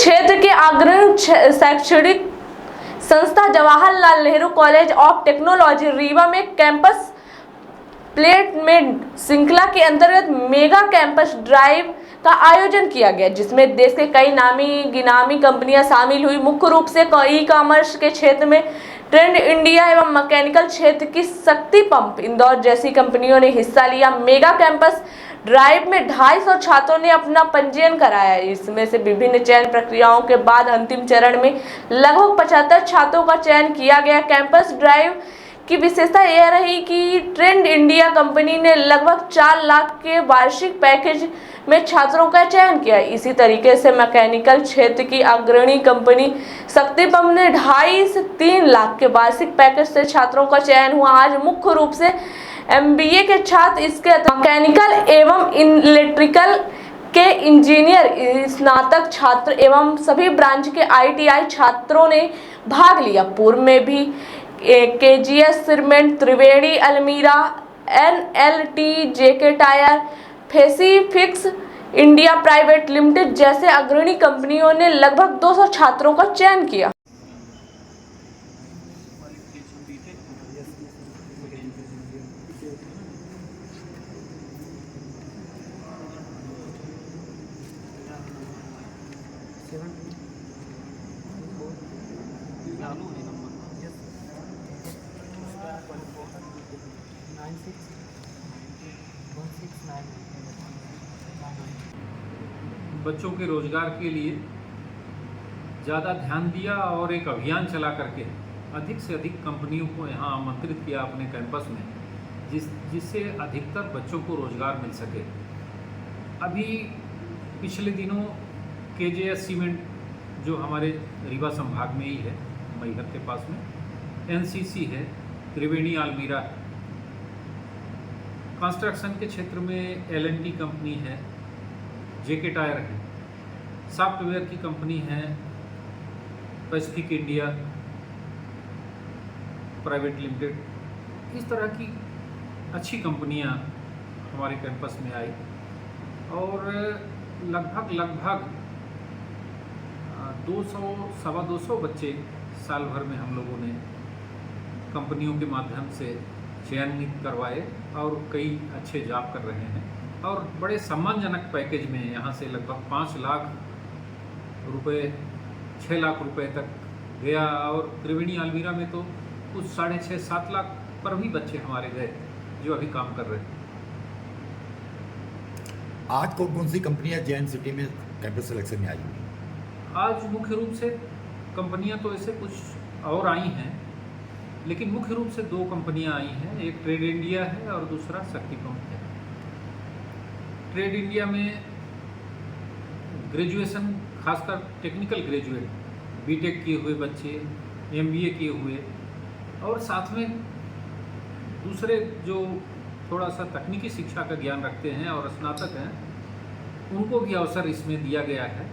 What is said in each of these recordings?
क्षेत्र के अग्रणी शैक्षणिक संस्था Jawaharlal Nehru college of technology Rewa में कैंपस प्लेसमेंट श्रृंखला के अंतर्गत मेगा कैंपस ड्राइव का आयोजन किया गया, जिसमें देश के कई नामी गिनामी कंपनियां शामिल हुई। मुख्य रूप से ई कॉमर्स के क्षेत्र में ट्रेंड इंडिया एवं मैकेनिकल क्षेत्र की शक्ति पंप इंदौर जैसी कंपनियों ने हिस्सा लिया। मेगा कैंपस ड्राइव में 250 छात्रों ने अपना पंजीयन कराया। इसमें से विभिन्न चयन प्रक्रियाओं के बाद अंतिम चरण में लगभग 75 छात्रों का चयन किया गया। कैंपस ड्राइव की विशेषता यह रही कि ट्रेंड इंडिया कंपनी ने लगभग 4 लाख के वार्षिक पैकेज में छात्रों का चयन किया। इसी तरीके से मैकेनिकल क्षेत्र की अग्रणी कंपनी शक्ति पंप ने 2.5 से 3 लाख के वार्षिक पैकेज से छात्रों का चयन हुआ। आज मुख्य रूप से MBA के छात्र, इसके मैकेनिकल एवं इलेक्ट्रिकल के इंजीनियर, स्नातक छात्र एवं सभी ब्रांच के ITI छात्रों ने भाग लिया। पूर्व में भी KGS सीमेंट, त्रिवेणी अलमीरा, NLT, JK टायर, फेसिफिक्स इंडिया प्राइवेट लिमिटेड जैसे अग्रणी कंपनियों ने लगभग 200 छात्रों का चयन किया। बच्चों के रोजगार के लिए ज़्यादा ध्यान दिया और एक अभियान चला करके अधिक से अधिक कंपनियों को यहाँ आमंत्रित किया अपने कैंपस में, जिससे अधिकतर बच्चों को रोजगार मिल सके। अभी पिछले दिनों KGS सीमेंट जो हमारे रीवा संभाग में ही है, मैहर के पास में, NCC है, त्रिवेणी अलमीरा है, कंस्ट्रक्शन के क्षेत्र में LNT कंपनी है, JK टायर है, सॉफ्टवेयर की कंपनी है पैसिफिक इंडिया प्राइवेट लिमिटेड। इस तरह की अच्छी कंपनियां हमारे कैंपस में आई और लगभग 200-225 बच्चे साल भर में हम लोगों ने कंपनियों के माध्यम से चयनित करवाए और कई अच्छे जॉब कर रहे हैं और बड़े सम्मानजनक पैकेज में यहाँ से लगभग 5 लाख रुपए 6 लाख रुपए तक गया और त्रिवेणी अलमीरा में तो कुछ 6.5-7 लाख पर भी बच्चे हमारे गए जो अभी काम कर रहे हैं। आज कौन सी कंपनियां जैन सिटी में कैंपस सिलेक्शन में आई हुई? आज मुख्य रूप से कंपनियां तो ऐसे कुछ और आई हैं, लेकिन मुख्य रूप से 2 कंपनियां आई हैं, एक ट्रेड इंडिया है और दूसरा शक्ति पंप है। ट्रेड इंडिया में ग्रेजुएशन, खासकर टेक्निकल ग्रेजुएट, बीटेक किए हुए बच्चे, MBA किए हुए और साथ में दूसरे जो थोड़ा सा तकनीकी शिक्षा का ज्ञान रखते हैं और स्नातक हैं, उनको भी अवसर इसमें दिया गया है।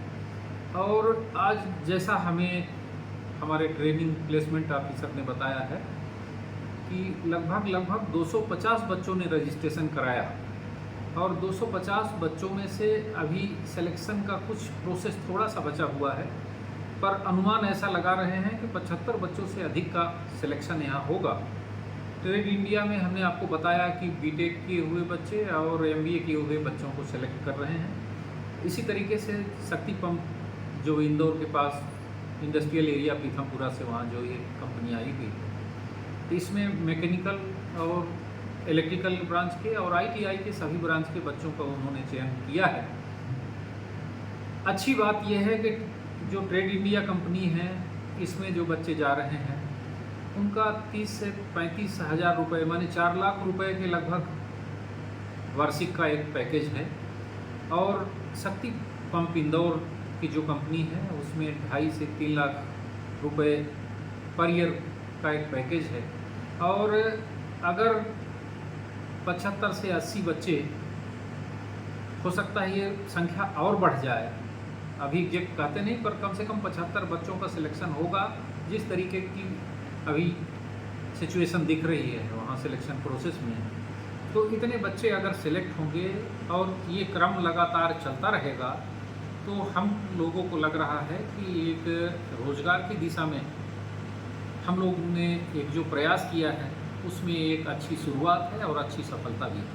और आज जैसा हमें हमारे ट्रेनिंग प्लेसमेंट ऑफिसर ने बताया है कि लगभग 250 बच्चों ने रजिस्ट्रेशन कराया और 250 बच्चों में से अभी सिलेक्शन का कुछ प्रोसेस थोड़ा सा बचा हुआ है, पर अनुमान ऐसा लगा रहे हैं कि 75 बच्चों से अधिक का सिलेक्शन यहाँ होगा। ट्रेड इंडिया में हमने आपको बताया कि बीटेक किए हुए बच्चे और MBA किए हुए बच्चों को सेलेक्ट कर रहे हैं। इसी तरीके से शक्ति पंप जो इंदौर के पास इंडस्ट्रियल एरिया पीथमपुरा से वहाँ जो ये कंपनी आई हुई, तो इसमें मैकेनिकल और इलेक्ट्रिकल ब्रांच के और ITI के सभी ब्रांच के बच्चों का उन्होंने चयन किया है। अच्छी बात यह है कि जो ट्रेड इंडिया कंपनी है, इसमें जो बच्चे जा रहे हैं उनका 30 से 35 हज़ार रुपये माने 4 लाख रुपए के लगभग वार्षिक का एक पैकेज है। और शक्ति पंप इंदौर की जो कंपनी है उसमें 2.5 से 3 लाख रुपए पर ईयर का एक पैकेज है। और अगर 75 से 80 बच्चे, हो सकता है ये संख्या और बढ़ जाए, अभी एग्जैक्ट कहते नहीं, पर कम से कम 75 बच्चों का सिलेक्शन होगा। जिस तरीके की अभी सिचुएशन दिख रही है वहाँ सिलेक्शन प्रोसेस में, तो इतने बच्चे अगर सिलेक्ट होंगे और ये क्रम लगातार चलता रहेगा तो हम लोगों को लग रहा है कि एक रोजगार की दिशा में हम लोग ने एक जो प्रयास किया है उसमें एक अच्छी शुरुआत है और अच्छी सफलता भी है।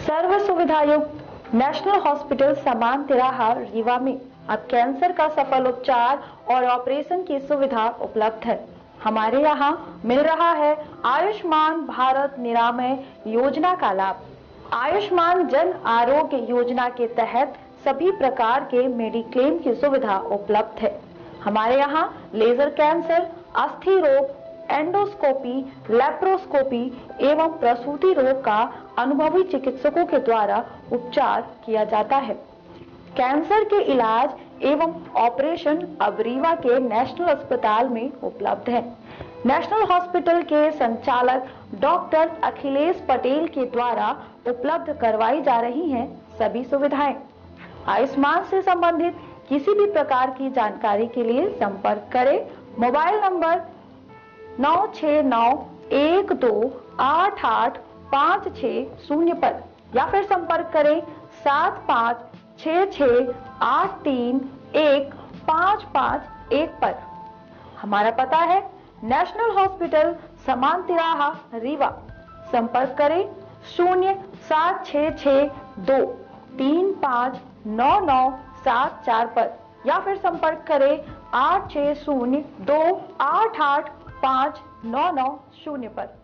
सर्व सुविधा युक्त नेशनल हॉस्पिटल समान तिराहा रीवा में अब कैंसर का सफल उपचार और ऑपरेशन की सुविधा उपलब्ध है। हमारे यहाँ मिल रहा है आयुष्मान भारत निरामय योजना का लाभ। आयुष्मान जन आरोग्य योजना के तहत सभी प्रकार के मेडिक्लेम की सुविधा उपलब्ध है। हमारे यहाँ लेजर कैंसर, अस्थि रोग, एंडोस्कोपी, लेप्रोस्कोपी एवं प्रसूति रोग का अनुभवी चिकित्सकों के द्वारा उपचार किया जाता है। कैंसर के इलाज एवं ऑपरेशन अब रीवा के नेशनल अस्पताल में उपलब्ध है। नेशनल हॉस्पिटल के संचालक डॉक्टर अखिलेश पटेल के द्वारा उपलब्ध करवाई जा रही हैं सभी सुविधाएं। आयुष्मान से संबंधित किसी भी प्रकार की जानकारी के लिए संपर्क करें मोबाइल नंबर 9691288560 पर या फिर संपर्क करें 7566831551 पर। हमारा पता है नेशनल हॉस्पिटल समान तिराहा रीवा। संपर्क करें 07662359974 पर या फिर संपर्क करें 8602885990 पर।